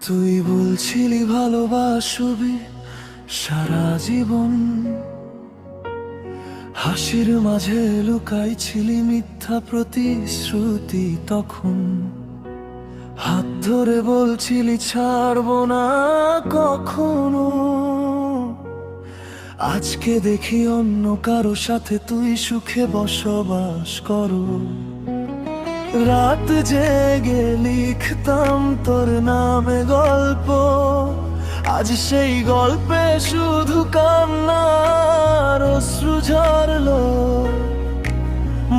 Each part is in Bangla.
তুই বলছিলি ভালোবাসবি সারা জীবন, হাসির মাঝে লুকাইছিলি মিথ্যা প্রতিশ্রুতি। তখন হাত ধরে বলছিলি ছাড়বো না কখনো। আজকে দেখি অন্য কারো সাথে তুই সুখে বসবাস করো। রাত জেগে লিখতাম তোর নামে গল্প, আজ সেই গল্পে শুধু কান্নার অশ্রু ঝরলো।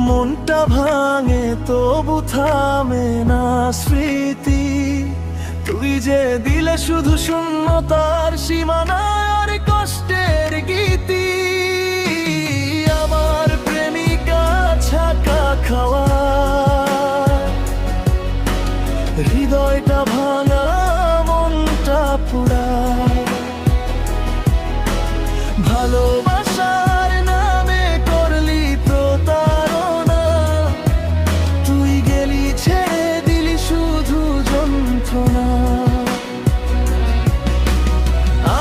মনটা ভাঙে তবু থামে না স্মৃতি, তুই যে দিলে শুধু শূন্যতার সীমানার কষ্টের গীতি। আমার প্রেমিকা ছাকা খাওয়া, হৃদয়টা ভাঙা, মনটা পুরা। ভালোবাসার নামে করলি প্রতারণা, তুই গেলি ছেড়ে দিলি শুধু যন্ত্রণা।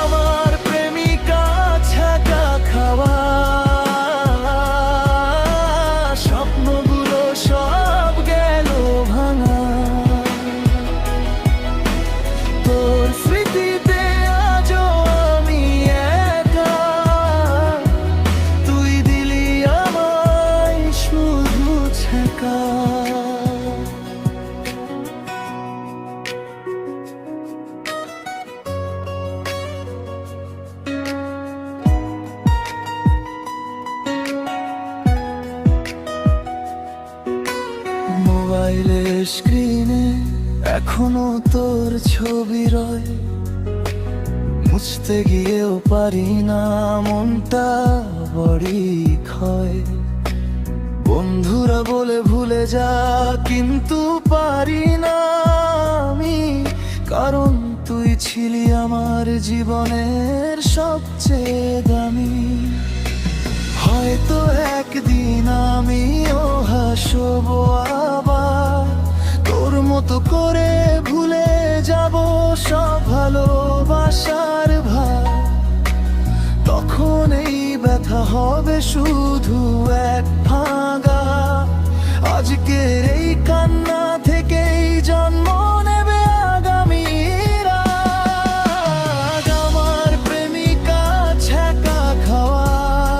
আমার প্রেমিকা ছাকা খাওয়া, স্বপ্নগুলো সব গেল ভাঙা। তোর স্মৃতিতে আজও আমি একা, তুই দিলি আমায় শুধু ছেকা। মোবাইলের স্ক্রিনে এখনো তোর ছবি রয়, মুছতে গিয়েও পারি না, মনটা বড়ই ক্ষয়। বন্ধুরা বলে ভুলে যা, কিন্তু পারি না আমি, কারণ তুই ছিলি আমার জীবনের সবচেয়ে দামি। হয়তো একদিন আমিও হাসবো আবার, তোর মতো করে ভুলে যাব সব ভালোবাসার ভার। তখন এই ব্যথা হবে শুধু এক